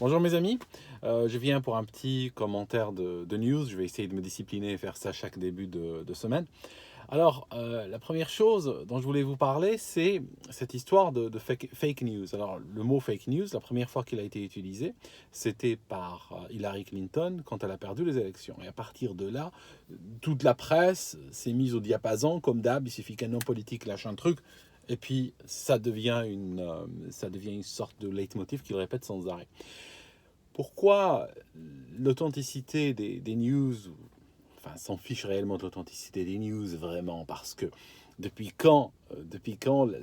Bonjour mes amis. Je viens pour un petit commentaire de news. Je vais essayer de me discipliner et faire ça chaque début de semaine. Alors, la première chose dont je voulais vous parler, c'est cette histoire de fake news. Alors, le mot fake news, la première fois qu'il a été utilisé, c'était par Hillary Clinton quand elle a perdu les élections. Et à partir de là, toute la presse s'est mise au diapason, comme d'hab. Il suffit qu'un homme politique lâche un truc, et puis ça devient une sorte de leitmotiv qu'il répète sans arrêt. Pourquoi l'authenticité des news, enfin, s'en fiche réellement de l'authenticité des news, vraiment, parce que depuis quand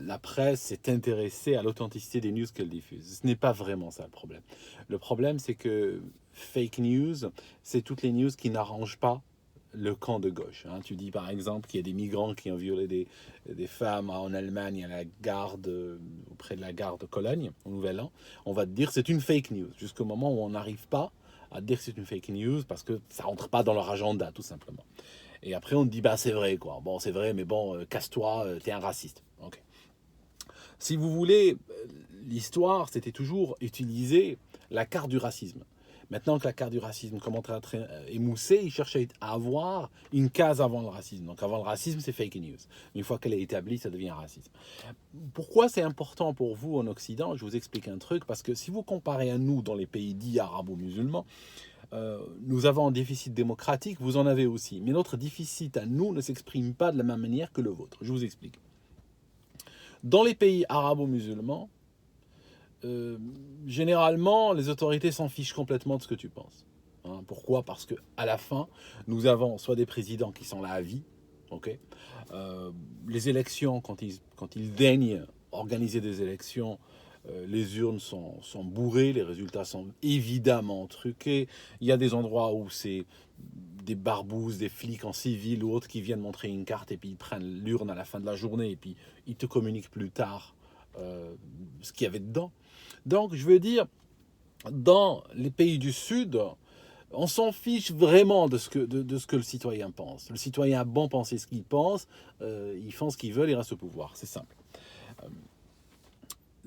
la presse s'est intéressée à l'authenticité des news qu'elle diffuse? Ce n'est pas vraiment ça le problème. Le problème, c'est que fake news, c'est toutes les news qui n'arrangent pas le camp de gauche. Hein. Tu dis par exemple qu'il y a des migrants qui ont violé des femmes en Allemagne à la gare auprès de la gare de Cologne, au Nouvel An. On va te dire c'est une fake news, jusqu'au moment où on n'arrive pas à te dire que c'est une fake news parce que ça rentre pas dans leur agenda, tout simplement. Et après, on te dit, bah c'est vrai, quoi. Bon, c'est vrai, mais bon, casse-toi, t'es un raciste. Ok. Si vous voulez, l'histoire, c'était toujours utiliser la carte du racisme. Maintenant que la carte du racisme commence à être émoussée, ils cherchent à avoir une case avant le racisme. Donc avant le racisme, c'est fake news. Une fois qu'elle est établie, ça devient racisme. Pourquoi c'est important pour vous en Occident? Je vous explique un truc, parce que si vous comparez à nous dans les pays dits arabo-musulmans, nous avons un déficit démocratique, vous en avez aussi. Mais notre déficit à nous ne s'exprime pas de la même manière que le vôtre. Je vous explique. Dans les pays arabo-musulmans, euh, généralement, les autorités s'en fichent complètement de ce que tu penses. Hein, pourquoi? Parce que à la fin, nous avons soit des présidents qui sont là à vie, ok. Les élections, quand ils daignent organiser des élections, les urnes sont bourrées, les résultats sont évidemment truqués. Il y a des endroits où c'est des barbouzes, des flics en civil ou autres qui viennent montrer une carte et puis ils prennent l'urne à la fin de la journée et puis ils te communiquent plus tard ce qu'il y avait dedans. Donc, je veux dire, dans les pays du Sud, on s'en fiche vraiment de ce que le citoyen pense. Le citoyen a bon penser ce qu'il pense, ils font ce qu'ils veulent, ils restent au pouvoir. C'est simple.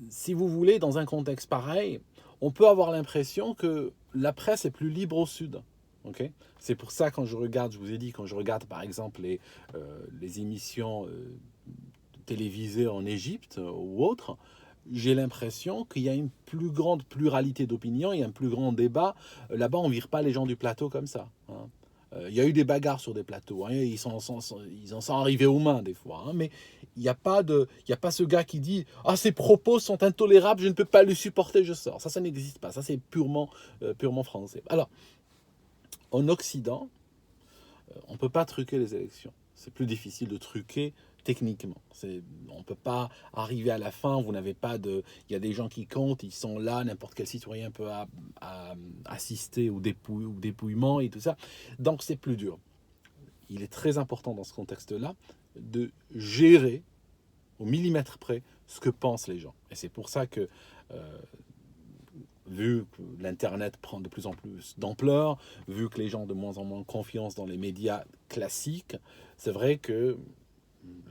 Si vous voulez, dans un contexte pareil, on peut avoir l'impression que la presse est plus libre au Sud. Okay, c'est pour ça, quand je regarde, je vous ai dit, quand je regarde par exemple les émissions télévisées en Égypte ou autres, j'ai l'impression qu'il y a une plus grande pluralité d'opinions, il y a un plus grand débat. Là-bas, on ne vire pas les gens du plateau comme ça. Hein. Il y a eu des bagarres sur des plateaux, hein, ils en sont arrivés aux mains des fois, hein, mais il y a pas ce gars qui dit ah, ces propos sont intolérables, je ne peux pas le supporter, je sors. Ça n'existe pas, ça c'est purement français. Alors, en Occident, on ne peut pas truquer les élections. C'est plus difficile de truquer techniquement. On ne peut pas arriver à la fin, vous n'avez pas de... Il y a des gens qui comptent, ils sont là, n'importe quel citoyen peut assister au dépouillement et tout ça. Donc c'est plus dur. Il est très important dans ce contexte-là de gérer au millimètre près ce que pensent les gens. Et c'est pour ça que vu que l'Internet prend de plus en plus d'ampleur, vu que les gens ont de moins en moins confiance dans les médias classiques, c'est vrai que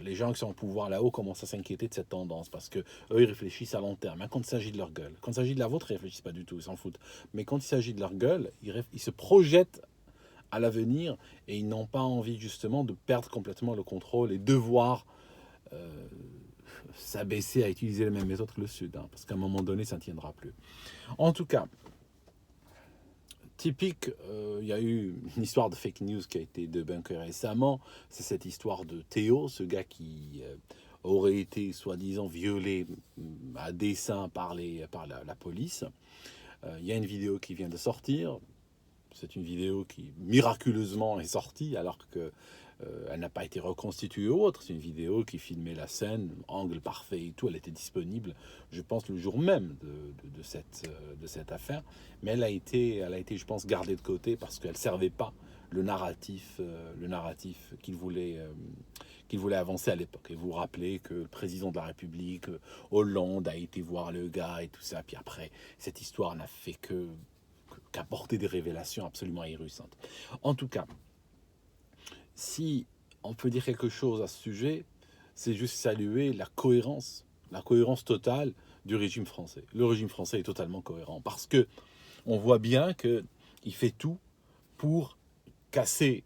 les gens qui sont au pouvoir là-haut commencent à s'inquiéter de cette tendance parce que eux ils réfléchissent à long terme. Hein, quand il s'agit de leur gueule, quand il s'agit de la vôtre, ils réfléchissent pas du tout, ils s'en foutent. Mais quand il s'agit de leur gueule, ils se projettent à l'avenir et ils n'ont pas envie justement de perdre complètement le contrôle et devoir s'abaisser à utiliser les mêmes méthodes que le Sud, hein, parce qu'à un moment donné, ça ne tiendra plus. En tout cas, typique, il y a eu une histoire de fake news qui a été débunkée récemment. C'est cette histoire de Théo, ce gars qui aurait été soi-disant violé à dessein par la police. Il y a une vidéo qui vient de sortir. C'est une vidéo qui miraculeusement est sortie alors que elle n'a pas été reconstituée ou autre. C'est une vidéo qui filmait la scène, angle parfait et tout. Elle était disponible, je pense, le jour même de cette affaire. Mais elle a été, je pense, gardée de côté parce qu'elle ne servait pas le narratif qu'il voulait avancer à l'époque. Et vous vous rappelez que le président de la République, Hollande, a été voir le gars et tout ça. Puis après, cette histoire n'a fait qu'apporter des révélations absolument ahurissantes. En tout cas, si on peut dire quelque chose à ce sujet, c'est juste saluer la cohérence totale du régime français. Le régime français est totalement cohérent parce que on voit bien qu'il fait tout pour casser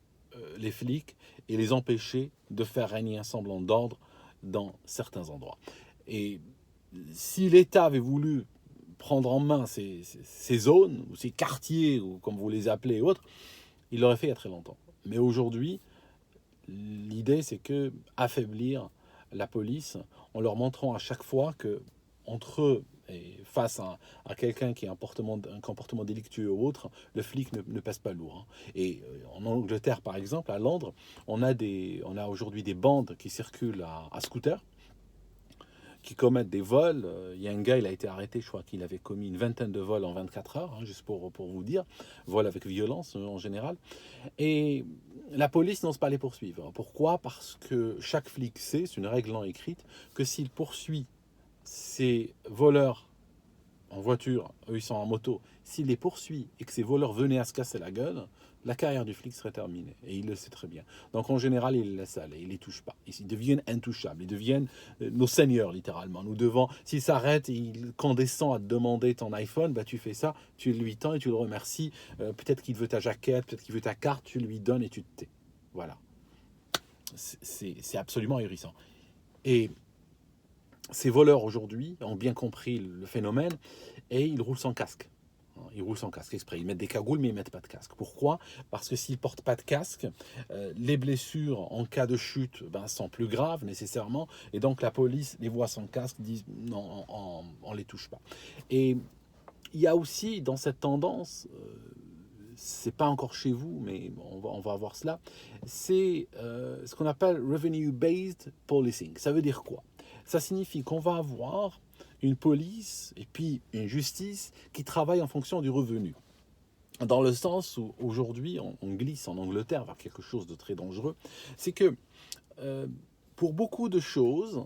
les flics et les empêcher de faire régner un semblant d'ordre dans certains endroits. Et si l'État avait voulu prendre en main ces zones, ou ces quartiers, ou comme vous les appelez, et autres, il l'aurait fait il y a très longtemps. Mais aujourd'hui, l'idée, c'est que affaiblir la police en leur montrant à chaque fois que entre eux et face à quelqu'un qui a un comportement délictueux ou autre, le flic ne pèse pas lourd. Et en Angleterre, par exemple, à Londres, on a aujourd'hui des bandes qui circulent à scooter, qui commettent des vols. Il y a un gars, il a été arrêté, je crois qu'il avait commis une vingtaine de vols en 24 heures, juste pour vous dire, vol avec violence en général. Et la police n'ose pas les poursuivre. Pourquoi? Parce que chaque flic sait, c'est une règle non écrite, que s'il poursuit ces voleurs en voiture, eux ils sont en moto, s'il les poursuit et que ces voleurs venaient à se casser la gueule, la carrière du flic serait terminée. Et il le sait très bien. Donc en général, il les laisse aller, il les touche pas. Ils deviennent intouchables, ils deviennent nos seigneurs littéralement. Nous devons, s'il s'arrête et il condescend à te demander ton iPhone, bah tu fais ça, tu lui tends et tu le remercies. Peut-être qu'il veut ta jaquette, peut-être qu'il veut ta carte, tu lui donnes et tu te tais. Voilà. C'est absolument ahurissant. Et ces voleurs aujourd'hui ont bien compris le phénomène et ils roulent sans casque. Ils roulent sans casque exprès. Ils mettent des cagoules, mais ils ne mettent pas de casque. Pourquoi? Parce que s'ils ne portent pas de casque, les blessures en cas de chute sont plus graves nécessairement. Et donc la police les voit sans casque, disent non, on ne les touche pas. Et il y a aussi dans cette tendance, c'est pas encore chez vous, mais on va voir cela, c'est ce qu'on appelle revenue-based policing. Ça veut dire quoi? Ça signifie qu'on va avoir une police et puis une justice qui travaillent en fonction du revenu. Dans le sens où aujourd'hui on glisse en Angleterre vers quelque chose de très dangereux, c'est que pour beaucoup de choses,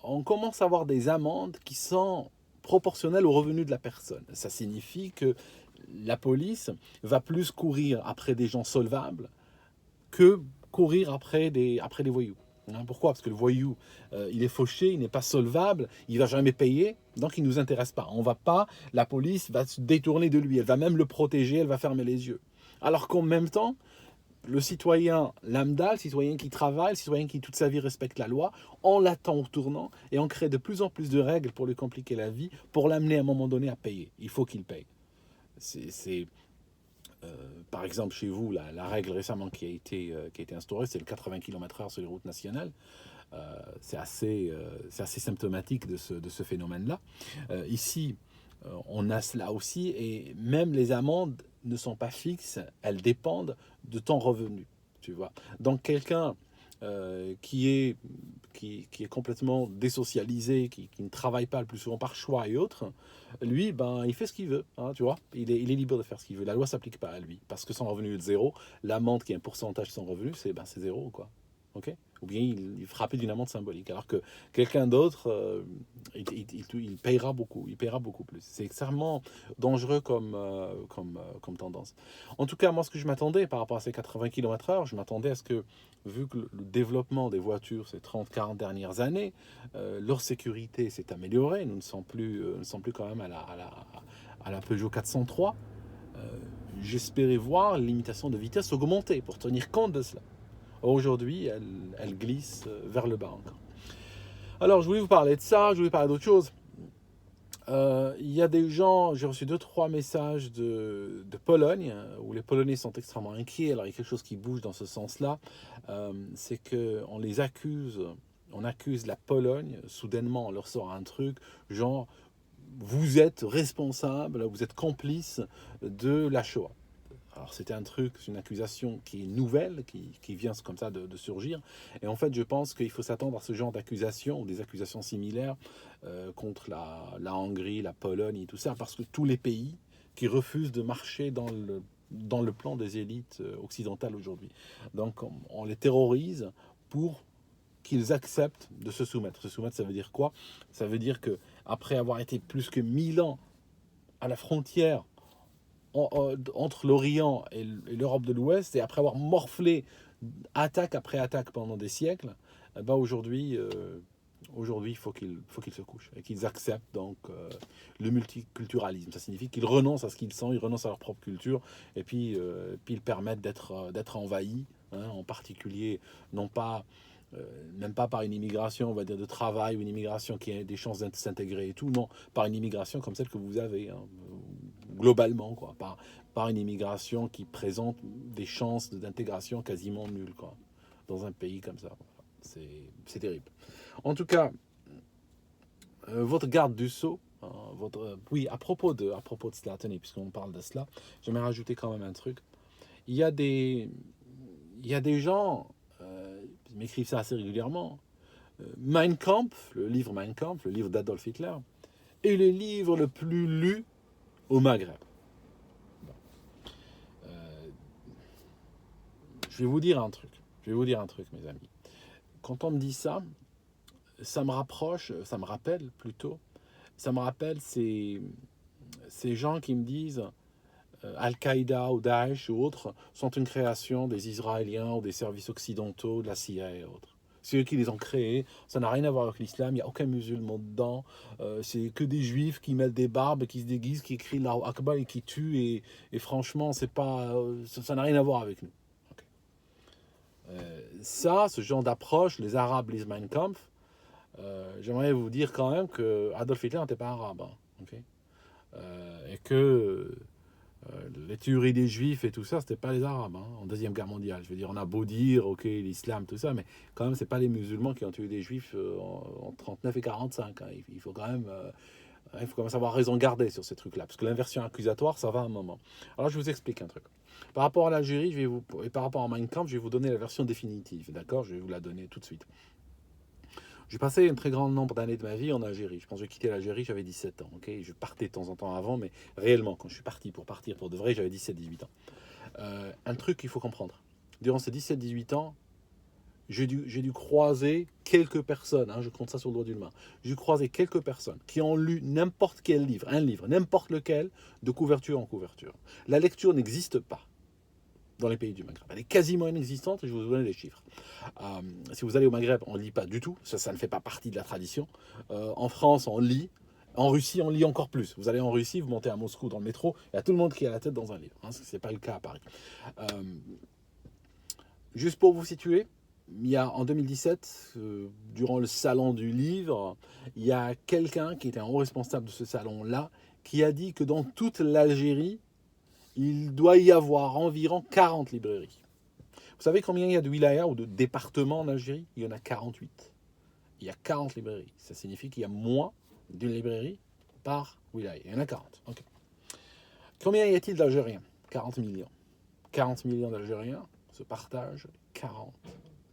on commence à avoir des amendes qui sont proportionnelles au revenu de la personne. Ça signifie que la police va plus courir après des gens solvables que courir après des voyous. Pourquoi? Parce que le voyou, il est fauché, il n'est pas solvable, il ne va jamais payer, donc il ne nous intéresse pas. La police va se détourner de lui, elle va même le protéger, elle va fermer les yeux. Alors qu'en même temps, le citoyen lambda, le citoyen qui travaille, le citoyen qui toute sa vie respecte la loi, on l'attend au tournant et on crée de plus en plus de règles pour lui compliquer la vie, pour l'amener à un moment donné à payer. Il faut qu'il paye. Par exemple, chez vous, la règle récemment qui a été instaurée, c'est le 80 km/h sur les routes nationales. C'est assez symptomatique de ce phénomène-là. Ici, on a cela aussi, et même les amendes ne sont pas fixes, elles dépendent de ton revenu. Tu vois. Donc quelqu'un qui est complètement désocialisé, qui ne travaille pas le plus souvent par choix et autres, lui, il fait ce qu'il veut, tu vois. Il est libre de faire ce qu'il veut. La loi s'applique pas à lui, parce que son revenu est de zéro. L'amende qui est un pourcentage de son revenu, c'est zéro, quoi. Ok? Ou bien il frappait d'une amende symbolique. Alors que quelqu'un d'autre, il payera beaucoup. Il payera beaucoup plus. C'est extrêmement dangereux comme tendance. En tout cas, moi, ce que je m'attendais par rapport à ces 80 km/h, je m'attendais à ce que, vu que le développement des voitures ces 30-40 dernières années, leur sécurité s'est améliorée. Nous ne sommes plus quand même à la Peugeot 403. J'espérais voir la limitation de vitesse augmenter pour tenir compte de cela. Aujourd'hui, elle glisse vers le bas encore. Alors, je voulais vous parler de ça, je voulais parler d'autre chose. Il y a des gens, j'ai reçu 2-3 messages de Pologne, où les Polonais sont extrêmement inquiets. Alors, il y a quelque chose qui bouge dans ce sens-là. C'est qu'on les accuse, on accuse la Pologne, soudainement, on leur sort un truc, genre, vous êtes responsable, vous êtes complice de la Shoah. Alors c'est une accusation qui est nouvelle, qui vient comme ça de surgir. Et en fait, je pense qu'il faut s'attendre à ce genre d'accusations, ou des accusations similaires contre la Hongrie, la Pologne et tout ça, parce que tous les pays qui refusent de marcher dans le plan des élites occidentales aujourd'hui. Donc on les terrorise pour qu'ils acceptent de se soumettre. Se soumettre, ça veut dire quoi? Ça veut dire qu'après avoir été plus que 1000 ans à la frontière entre l'Orient et l'Europe de l'Ouest, et après avoir morflé attaque après attaque pendant des siècles, aujourd'hui, aujourd'hui, il faut qu'ils se couchent et qu'ils acceptent donc le multiculturalisme. Ça signifie qu'ils renoncent à ce qu'ils sont, ils renoncent à leur propre culture et puis ils permettent d'être envahis, hein, en particulier, non pas, même pas par une immigration, on va dire, de travail ou une immigration qui a des chances de s'intégrer et tout, non, par une immigration comme celle que vous avez, hein, globalement, quoi, par une immigration qui présente des chances d'intégration quasiment nulles, quoi, dans un pays comme ça. C'est terrible. En tout cas, votre garde du sceau, oui, à propos de cela, tenez, puisqu'on parle de cela, j'aimerais rajouter quand même un truc. Il y a des, il y a des gens, qui m'écrivent ça assez régulièrement. Mein Kampf, le livre Mein Kampf, le livre d'Adolf Hitler, est le livre le plus lu au Maghreb. Bon. Euh, je vais vous dire un truc. Je vais vous dire un truc, mes amis. Quand on me dit ça, ça me rappelle plutôt, ça me rappelle ces gens qui me disent Al-Qaïda ou Daesh ou autres sont une création des Israéliens ou des services occidentaux, de la CIA et autres. C'est eux qui les ont créés, ça n'a rien à voir avec l'islam, il n'y a aucun musulman dedans, c'est que des juifs qui mettent des barbes, qui se déguisent, qui crient Allahu Akbar et qui tuent, et franchement, c'est pas, ça n'a rien à voir avec nous. Okay. Ce genre d'approche, les Arabes lisent Mein Kampf, j'aimerais vous dire quand même que Adolf Hitler n'était pas arabe, hein, okay, et que les tueries des juifs et tout ça, c'était pas les arabes, hein, en deuxième guerre mondiale. Je veux dire, on a beau dire, ok, l'islam, tout ça, mais quand même, c'est pas les musulmans qui ont tué des juifs en 39 et 45. Hein. Il faut quand même, il faut quand même savoir raison garder sur ces trucs-là, parce que l'inversion accusatoire, ça va un moment. Alors, je vous explique un truc. Par rapport à l'Algérie, et par rapport à Mein Kampf, je vais vous donner la version définitive, d'accord? Je vais vous la donner tout de suite. J'ai passé un très grand nombre d'années de ma vie en Algérie. Je pense que j'ai quitté l'Algérie, j'avais 17 ans. Okay, je partais de temps en temps avant, mais réellement, quand je suis parti pour de vrai, j'avais 17-18 ans. Un truc qu'il faut comprendre. Durant ces 17-18 ans, j'ai dû croiser quelques personnes, hein, je compte ça sur le doigt d'une main, j'ai dû croiser quelques personnes qui ont lu n'importe quel livre, un livre, n'importe lequel, de couverture en couverture. La lecture n'existe pas dans les pays du Maghreb. Elle est quasiment inexistante et je vais vous donner les chiffres. Si vous allez au Maghreb, on ne lit pas du tout, ça ne fait pas partie de la tradition. En France, on lit. En Russie, on lit encore plus. Vous allez en Russie, vous montez à Moscou dans le métro, il y a tout le monde qui a la tête dans un livre. Hein, ce n'est pas le cas à Paris. Euh, Juste pour vous situer, il y a en 2017, durant le salon du livre, il y a quelqu'un qui était un haut responsable de ce salon-là qui a dit que dans toute l'Algérie, il doit y avoir environ 40 librairies. Vous savez combien il y a de wilayas ou de départements en Algérie? Il y en a 48. Il y a 40 librairies. Ça signifie qu'il y a moins d'une librairie par wilaya. Il y en a 40. Okay. Combien y a-t-il d'Algériens? 40 millions. 40 millions d'Algériens se partagent 40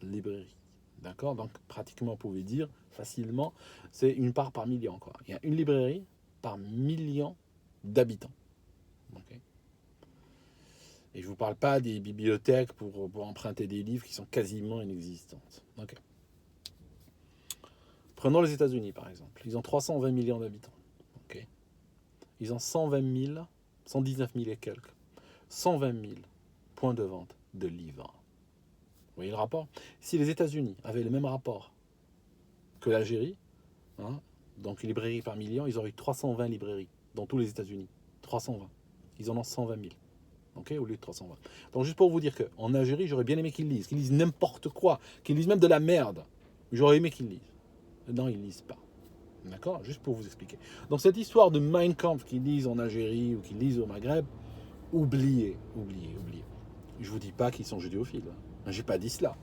librairies. D'accord? Donc, pratiquement, vous pouvez dire facilement, c'est une part par million, quoi. Il y a une librairie par million d'habitants. Okay. Et je ne vous parle pas des bibliothèques pour emprunter des livres qui sont quasiment inexistantes. Okay. Prenons les États-Unis, par exemple. Ils ont 320 millions d'habitants. Okay. Ils ont 119 000 et quelques. 120 000 points de vente de livres. Vous voyez le rapport? Si les États-Unis avaient le même rapport que l'Algérie, hein, donc librairie par million, ils auraient eu 320 librairies dans tous les États-Unis. 320. Ils en ont 120 000. Okay, au lieu de 320. Donc juste pour vous dire qu'en Algérie, j'aurais bien aimé qu'ils lisent n'importe quoi, qu'ils lisent même de la merde. J'aurais aimé qu'ils lisent. Non, ils lisent pas. D'accord? Juste pour vous expliquer. Donc cette histoire de Mein Kampf qu'ils lisent en Algérie ou qu'ils lisent au Maghreb, oubliez. Je vous dis pas qu'ils sont judéophiles. J'ai pas dit cela.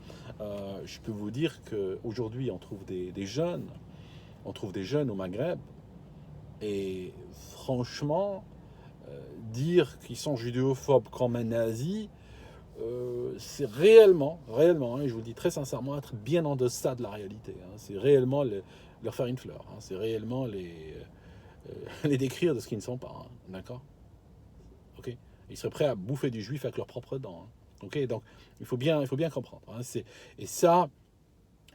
Je peux vous dire qu'aujourd'hui, on trouve des jeunes, au Maghreb, et franchement, dire qu'ils sont judéophobes comme un nazi, c'est réellement, hein, et je vous le dis très sincèrement, être bien en deçà de la réalité. Hein. C'est réellement leur faire une fleur. Hein. C'est réellement les décrire de ce qu'ils ne sont pas. Hein. D'accord? Ok? Ils seraient prêts à bouffer du juif avec leurs propres dents. Hein. Ok? Donc, il faut bien comprendre. Hein. Et ça,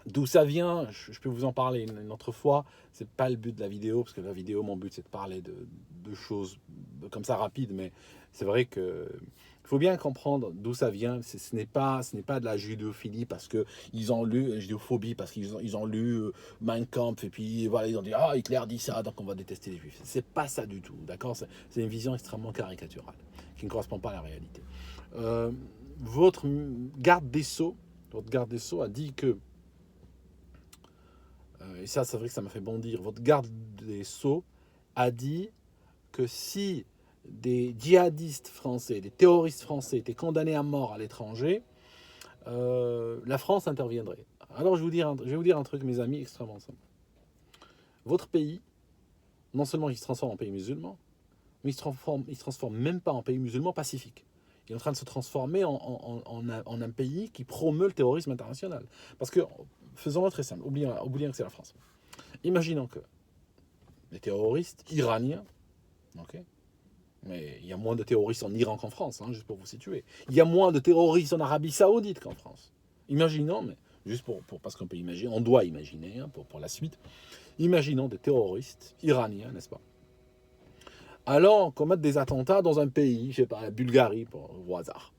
D'où ça vient, je peux vous en parler une autre fois. C'est pas le but de la vidéo, parce que la vidéo, mon but, c'est de parler de choses comme ça rapides. Mais c'est vrai que il faut bien comprendre d'où ça vient. Ce n'est pas de la judéophilie parce que ils ont lu judéophobie parce ils ont lu Mein Kampf et puis voilà, ils ont dit ah Hitler dit ça, donc on va détester les Juifs. C'est pas ça du tout, d'accord? C'est une vision extrêmement caricaturale qui ne correspond pas à la réalité. Euh, votre garde des Sceaux, a dit que et ça, c'est vrai que ça m'a fait bondir. Votre garde des Sceaux a dit que si des djihadistes français, des terroristes français étaient condamnés à mort à l'étranger, la France interviendrait. Alors, je vais vous dire un truc, mes amis, extrêmement simple. Votre pays, non seulement il se transforme en pays musulman, mais il se transforme même pas en pays musulman pacifique. Il est en train de se transformer en un pays qui promeut le terrorisme international. Parce que, faisons-le très simple, oublions que c'est la France. Imaginons que les terroristes iraniens, ok, mais il y a moins de terroristes en Iran qu'en France, hein, juste pour vous situer. Il y a moins de terroristes en Arabie Saoudite qu'en France. Imaginons, mais juste parce qu'on peut imaginer, on doit imaginer hein, pour la suite. Imaginons des terroristes iraniens, n'est-ce pas, allant commettre des attentats dans un pays, je sais pas, la Bulgarie, au hasard.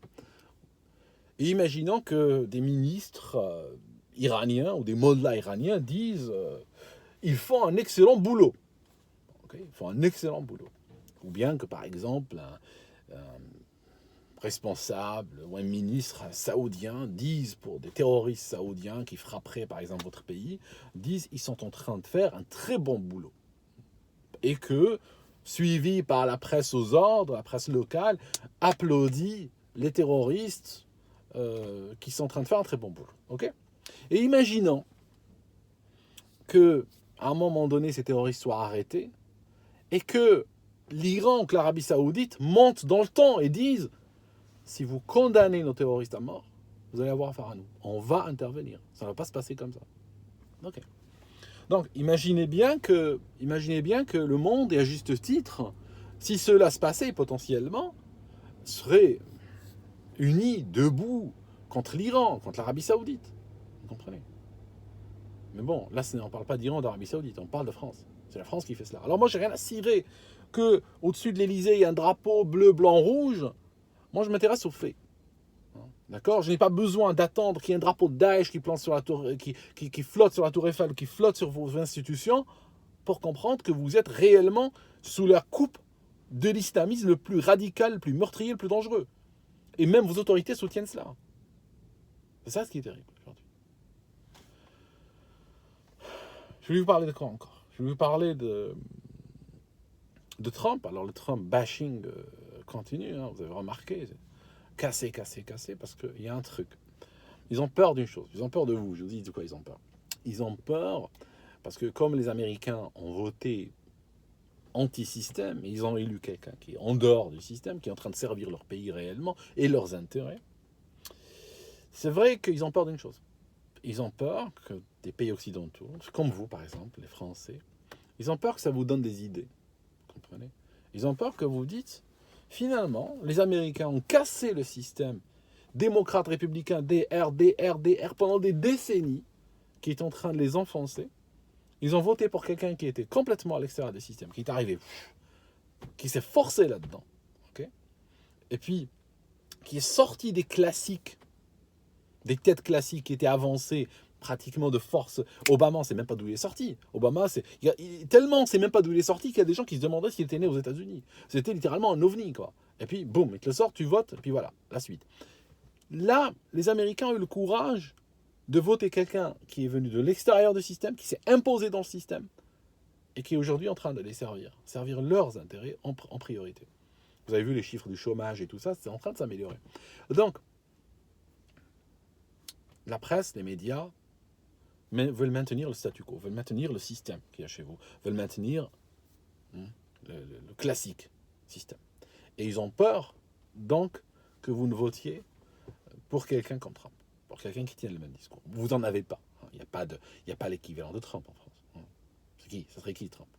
Et imaginons que des ministres iraniens ou des mollahs iraniens disent ils font un excellent boulot. Okay, ils font un excellent boulot. Ou bien que, par exemple, un responsable ou un ministre saoudien dise pour des terroristes saoudiens qui frapperaient, par exemple, votre pays, disent ils sont en train de faire un très bon boulot. Et que, suivi par la presse aux ordres, la presse locale, applaudit les terroristes qui sont en train de faire un très bon boulot. Okay, et imaginons que à un moment donné, ces terroristes soient arrêtés et que l'Iran ou que l'Arabie Saoudite montent dans le temps et disent si vous condamnez nos terroristes à mort, vous allez avoir affaire à nous. On va intervenir. Ça ne va pas se passer comme ça. Ok. Donc, imaginez bien que le monde, et à juste titre, si cela se passait potentiellement, serait uni, debout, contre l'Iran, contre l'Arabie Saoudite. Vous comprenez? Mais bon, là, on ne parle pas d'Iran, d'Arabie Saoudite, on parle de France. C'est la France qui fait cela. Alors moi, j'ai rien à cirer que au-dessus de l'Élysée, il y a un drapeau bleu, blanc, rouge. Moi, je m'intéresse aux faits. D'accord? Je n'ai pas besoin d'attendre qu'il y ait un drapeau de Daesh qui flotte sur la tour Eiffel, qui flotte sur vos institutions, pour comprendre que vous êtes réellement sous la coupe de l'islamisme le plus radical, le plus meurtrier, le plus dangereux. Et même vos autorités soutiennent cela. C'est ça ce qui est terrible aujourd'hui. Je vais vous parler de quoi encore? Je vais vous parler de Trump. Alors le Trump bashing continue, hein, vous avez remarqué. Casser, parce qu'il y a un truc. Ils ont peur d'une chose. Ils ont peur de vous. Je vous dis de quoi ils ont peur. Ils ont peur parce que comme les Américains ont voté anti-système, ils ont élu quelqu'un qui est en dehors du système, qui est en train de servir leur pays réellement et leurs intérêts. C'est vrai qu'ils ont peur d'une chose. Ils ont peur que des pays occidentaux, comme vous par exemple, les Français, ils ont peur que ça vous donne des idées. Vous comprenez? Ils ont peur que vous dites, finalement, les Américains ont cassé le système démocrate républicain DR pendant des décennies, qui est en train de les enfoncer. Ils ont voté pour quelqu'un qui était complètement à l'extérieur des systèmes, qui est arrivé, qui s'est forcé là-dedans, okay, et puis qui est sorti des classiques, des têtes classiques qui étaient avancées pratiquement de force. Obama, on ne sait même pas d'où il est sorti. Obama, tellement on ne sait même pas d'où il est sorti qu'il y a des gens qui se demandaient s'il était né aux États-Unis. C'était littéralement un ovni, quoi. Et puis, boum, il te le sort, tu votes, et puis voilà, la suite. Là, les Américains ont eu le courage de voter quelqu'un qui est venu de l'extérieur du système, qui s'est imposé dans le système, et qui est aujourd'hui en train de les servir leurs intérêts en priorité. Vous avez vu les chiffres du chômage et tout ça, c'est en train de s'améliorer. Donc, la presse, les médias, veulent maintenir le statu quo, veulent maintenir le système qu'il y a chez vous, veulent maintenir le classique système. Et ils ont peur, donc, que vous ne votiez pour quelqu'un comme Trump, pour quelqu'un qui tienne le même discours. Vous n'en avez pas. Il n'y a pas l'équivalent de Trump en France. C'est qui? Ça serait qui, Trump?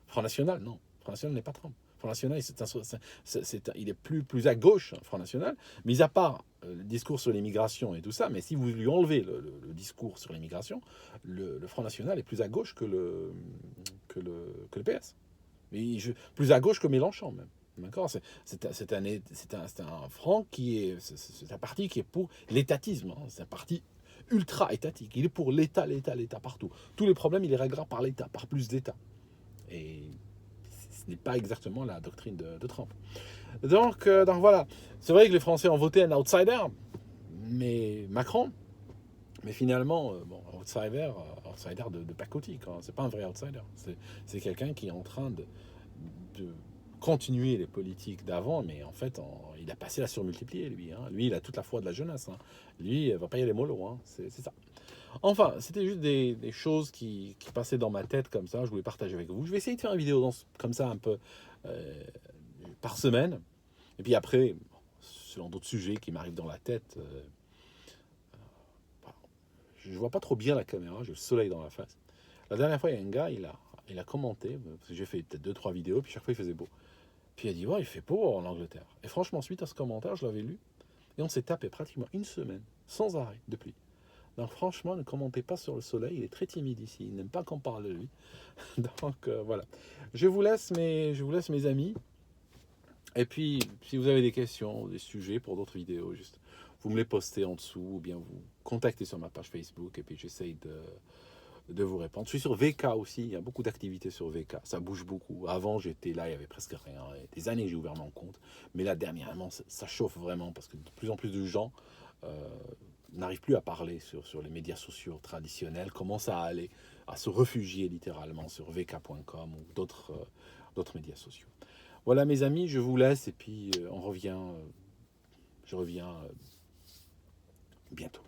Front National? Non. Front National n'est pas Trump. Front National, il est plus à gauche, hein, Front National, mis à part le discours sur l'immigration et tout ça, mais si vous lui enlevez le discours sur l'immigration, le Front National est plus à gauche que le PS. Mais plus à gauche que Mélenchon, même. D'accord. C'est un front c'est un parti qui est pour l'étatisme, hein. C'est un parti ultra étatique. Il est pour l'État partout. Tous les problèmes, il les réglera par l'État, par plus d'État. Et ce n'est pas exactement la doctrine de Trump. Donc voilà. C'est vrai que les Français ont voté un outsider, mais Macron. Mais finalement, outsider de pacotille. C'est pas un vrai outsider. C'est quelqu'un qui est en train de continuer les politiques d'avant, mais en fait, il a passé la surmultiplier, lui. Hein. Lui, il a toute la foi de la jeunesse. Hein. Lui, il va pas y aller mollo. Hein. C'est ça. Enfin, c'était juste des choses qui passaient dans ma tête comme ça. Je voulais partager avec vous. Je vais essayer de faire une vidéo comme ça un peu par semaine. Et puis après, selon d'autres sujets qui m'arrivent dans la tête, je vois pas trop bien la caméra. J'ai le soleil dans la face. La dernière fois, il y a un gars, il a commenté, parce que j'ai fait peut-être 2-3 vidéos, puis chaque fois il faisait beau. Puis il a dit, ouais, il fait beau en Angleterre. Et franchement, suite à ce commentaire, je l'avais lu, et on s'est tapé pratiquement une semaine, sans arrêt, de pluie. Donc franchement, ne commentez pas sur le soleil, il est très timide ici, il n'aime pas qu'on parle de lui. Donc voilà. Je vous laisse mes amis. Et puis, si vous avez des questions, des sujets pour d'autres vidéos, juste, vous me les postez en dessous, ou bien vous contactez sur ma page Facebook, et puis j'essaye de vous répondre. Je suis sur VK aussi, il y a beaucoup d'activités sur VK, ça bouge beaucoup. Avant, j'étais là, il y avait presque rien. Il y a des années que j'ai ouvert mon compte, mais là, dernièrement, ça chauffe vraiment, parce que de plus en plus de gens n'arrivent plus à parler sur les médias sociaux traditionnels, commencent à se réfugier littéralement sur vk.com ou d'autres médias sociaux. Voilà mes amis, je vous laisse, et puis je reviens bientôt.